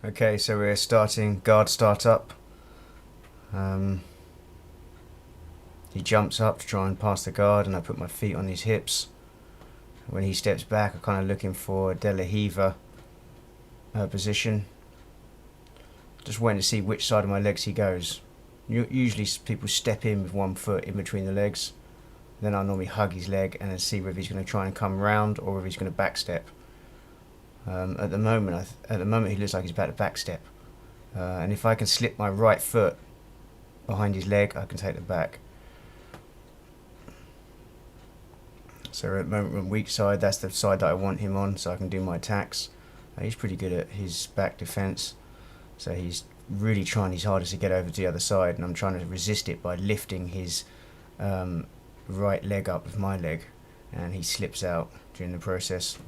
Okay, so we're starting guard start up. He jumps up to try and pass the guard, and I put my feet on his hips. When he steps back, I'm kind of looking for a De La Hiva position. Just waiting to see which side of my legs he goes. Usually people step in with one foot in between the legs. Then I normally hug his leg and then see whether he's going to try and come round or whether he's going to backstep. At the moment he looks like he's about to backstep. And if I can slip my right foot behind his leg, I can take the back. So at the moment we're on weak side, that's the side that I want him on so I can do my attacks. He's pretty good at his back defense, so he's really trying his hardest to get over to the other side, and I'm trying to resist it by lifting his right leg up with my leg, and he slips out during the process.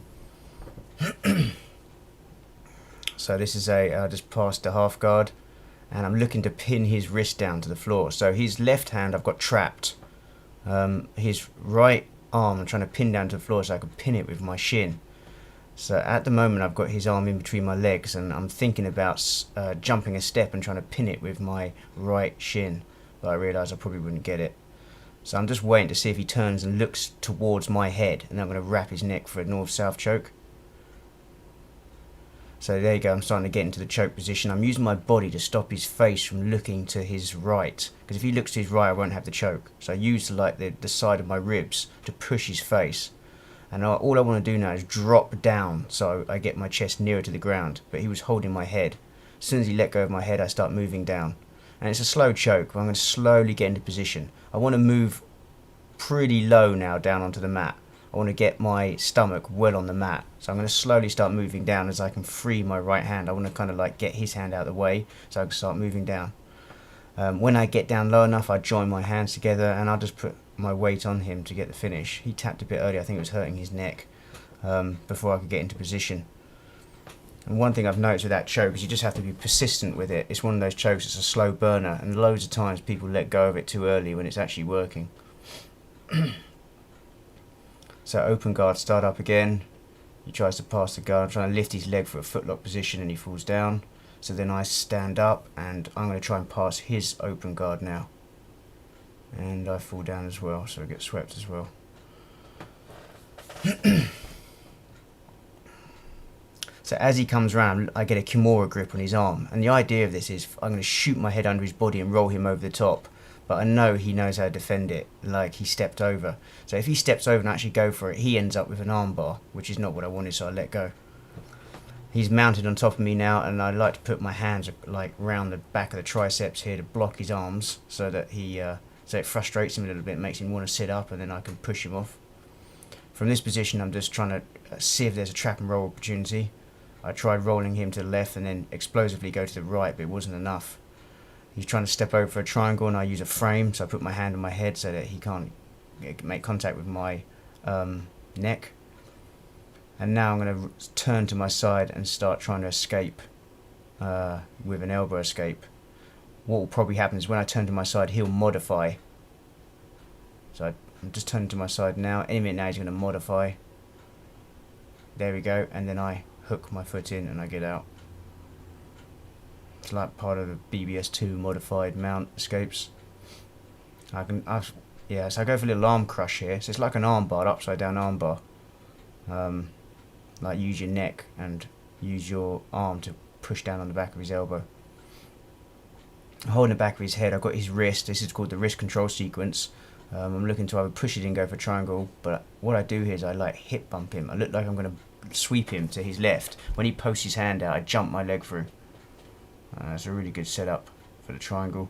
So this is I just passed the half guard, and I'm looking to pin his wrist down to the floor. So his left hand I've got trapped. His right arm I'm trying to pin down to the floor so I can pin it with my shin. So at the moment I've got his arm in between my legs, and I'm thinking about jumping a step and trying to pin it with my right shin, but I realise I probably wouldn't get it. So I'm just waiting to see if he turns and looks towards my head, and I'm going to wrap his neck for a north-south choke. So there you go, I'm starting to get into the choke position. I'm using my body to stop his face from looking to his right, because if he looks to his right I won't have the choke. So I use the side of my ribs to push his face. And all I want to do now is drop down so I get my chest nearer to the ground. But he was holding my head. As soon as he let go of my head, I start moving down. And it's a slow choke, but I'm going to slowly get into position. I want to move pretty low now down onto the mat. I want to get my stomach well on the mat. So I'm going to slowly start moving down as I can free my right hand. I want to kind of like get his hand out of the way so I can start moving down. When I get down low enough, I join my hands together and I'll just put my weight on him to get the finish. He tapped a bit earlier, I think it was hurting his neck before I could get into position. And one thing I've noticed with that choke is you just have to be persistent with it. It's one of those chokes, it's a slow burner, and loads of times people let go of it too early when it's actually working. So open guard, start up again. He tries to pass the guard, I'm trying to lift his leg for a footlock position, and he falls down. So then I stand up and I'm going to try and pass his open guard now. And I fall down as well, so I get swept as well. So as he comes round, I get a Kimura grip on his arm. And the idea of this is I'm going to shoot my head under his body and roll him over the top. But I know he knows how to defend it, like he stepped over. So if he steps over and actually go for it, he ends up with an arm bar, which is not what I wanted, so I let go. He's mounted on top of me now, and I like to put my hands like round the back of the triceps here to block his arms, so that so it frustrates him a little bit, makes him want to sit up, and then I can push him off. From this position, I'm just trying to see if there's a trap and roll opportunity. I tried rolling him to the left and then explosively go to the right, but it wasn't enough. He's trying to step over for a triangle, and I use a frame, so I put my hand on my head so that he can't make contact with my neck. And now I'm going to turn to my side and start trying to escape with an elbow escape. What will probably happen is when I turn to my side, he'll modify. So I'm just turning to my side now. Any minute now he's going to modify. There we go, and then I hook my foot in and I get out. It's like part of the BBS2 modified mount escapes. So I go for a little arm crush here. So it's like an arm bar, upside down arm bar. Like use your neck and use your arm to push down on the back of his elbow. Holding the back of his head, I've got his wrist. This is called the wrist control sequence. I'm looking to either push it and go for a triangle, but what I do here is I like hip bump him. I look like I'm going to sweep him to his left. When he posts his hand out, I jump my leg through. It's a really good setup for the triangle,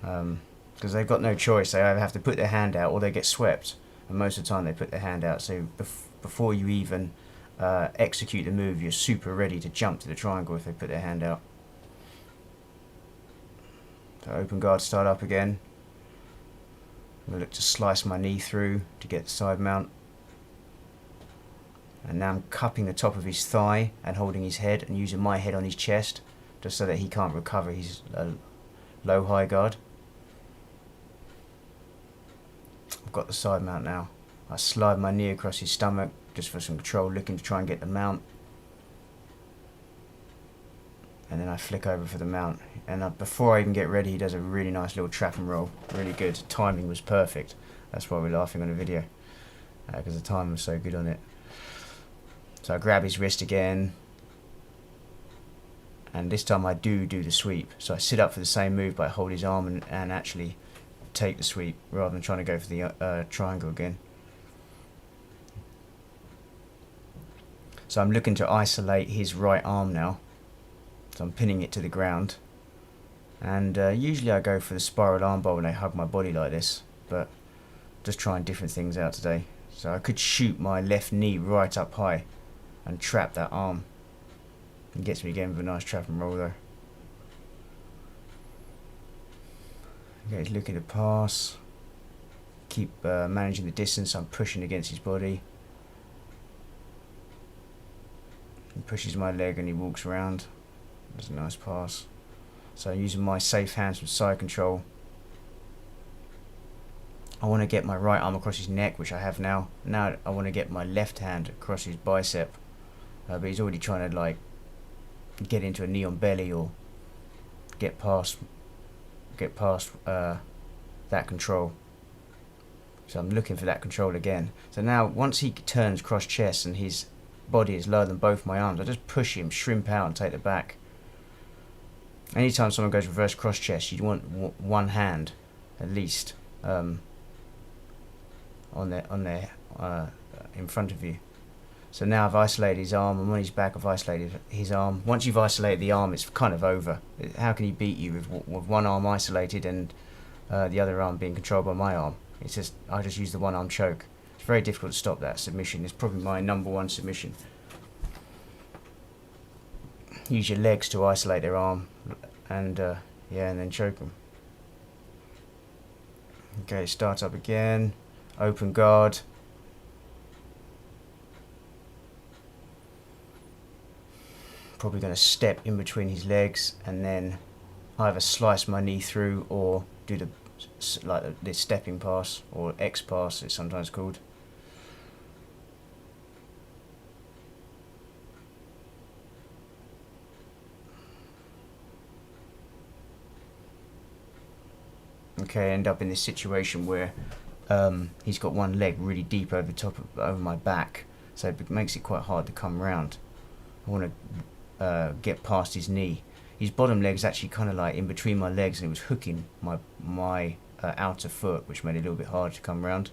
because they've got no choice. They either have to put their hand out or they get swept, and most of the time they put their hand out. So before you even execute the move, you're super ready to jump to the triangle if they put their hand out. So open guard, start up again. I'm going to look to slice my knee through to get the side mount. And now I'm cupping the top of his thigh and holding his head and using my head on his chest, just so that he can't recover his low high guard. I've got the side mount now. I slide my knee across his stomach just for some control, looking to try and get the mount. and then I flick over for the mount. And before I even get ready, he does a really nice little trap and roll. Really good. Timing was perfect. That's why we're laughing on the video, because the timing was so good on it. So I grab his wrist again, and this time I do the sweep. So I sit up for the same move, but I hold his arm and actually take the sweep rather than trying to go for the triangle again. So I'm looking to isolate his right arm now. So I'm pinning it to the ground. And usually I go for the spiral arm bar when I hug my body like this, but just trying different things out today. So I could shoot my left knee right up high and trap that arm. It gets me again with a nice trap and roll though. Okay, he's looking to pass. Keep managing the distance. I'm pushing against his body. He pushes my leg and he walks around. That's a nice pass. So using my safe hands from side control, I want to get my right arm across his neck, which I have now. Now I want to get my left hand across his bicep, but he's already trying to like get into a knee on belly or get past that control. So I'm looking for that control again. So now once he turns cross chest and his body is lower than both my arms, I just push him, shrimp out and take the back. Anytime someone goes reverse cross chest, you want one hand at least on their in front of you. So now I've isolated his arm. I'm on his back. I've isolated his arm. Once you've isolated the arm, it's kind of over. How can he beat you with one arm isolated and the other arm being controlled by my arm? It's just I just use the one arm choke. It's very difficult to stop that submission. It's probably my #1 submission. Use your legs to isolate their arm, and yeah, and then choke them. Okay, start up again. Open guard. Probably going to step in between his legs and then either slice my knee through or do the stepping pass, or X pass it's sometimes called. Okay, end up in this situation where he's got one leg really deep over my back, so it makes it quite hard to come round. I want to get past his knee. His bottom leg's actually kind of like in between my legs, and it was hooking my outer foot, which made it a little bit hard to come round.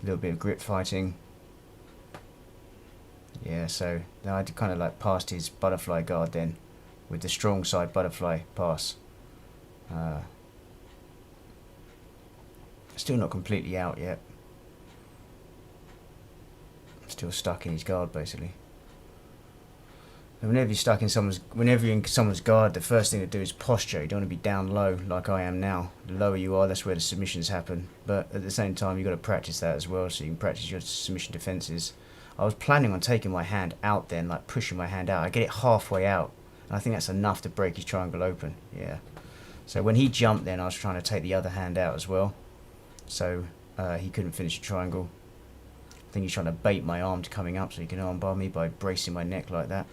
A little bit of grip fighting. Yeah, so now I had to kind of like past his butterfly guard then with the strong side butterfly pass. Still not completely out yet. Still stuck in his guard basically. And whenever you're in someone's guard, the first thing to do is posture. You don't want to be down low like I am now. The lower you are, that's where the submissions happen. But at the same time, you've got to practice that as well, so you can practice your submission defenses. I was planning on taking my hand out then, like pushing my hand out. I get it halfway out, and I think that's enough to break his triangle open. Yeah. So when he jumped then, I was trying to take the other hand out as well. So he couldn't finish the triangle. I think he's trying to bait my arm to coming up so he can armbar me by bracing my neck like that.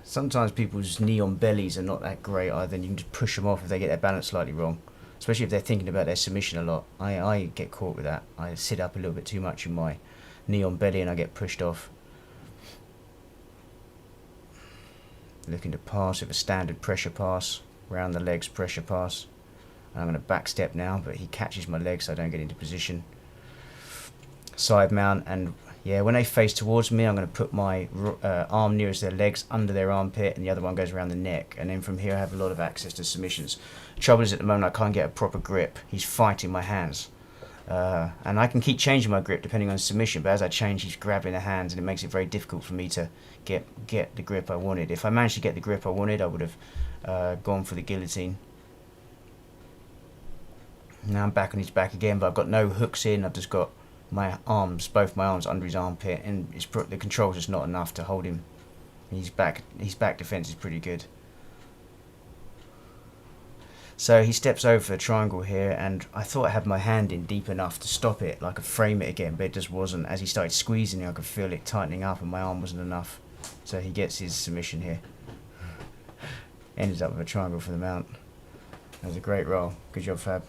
Sometimes people's knee on bellies are not that great either, and you can just push them off if they get their balance slightly wrong, especially if they're thinking about their submission a lot. I get caught with that. I sit up a little bit too much in my knee on belly and I get pushed off. Looking to pass with a standard pressure pass, round the legs pressure pass. I'm going to back step now, but he catches my legs so I don't get into position. Side mount, and yeah, when they face towards me, I'm going to put my arm nearest their legs under their armpit, and the other one goes around the neck. And then from here, I have a lot of access to submissions. Trouble is, at the moment, I can't get a proper grip. He's fighting my hands. And I can keep changing my grip depending on submission, but as I change, he's grabbing the hands, and it makes it very difficult for me to get the grip I wanted. If I managed to get the grip I wanted, I would have gone for the guillotine. Now I'm back on his back again, but I've got no hooks in. I've just got my arms, both my arms under his armpit, and the control's just not enough to hold him. His back defense is pretty good. So he steps over for a triangle here, and I thought I had my hand in deep enough to stop it, like I could frame it again, but it just wasn't. As he started squeezing, I could feel it tightening up, and my arm wasn't enough. So he gets his submission here. Ended up with a triangle for the mount. That was a great roll. Good job, Fab.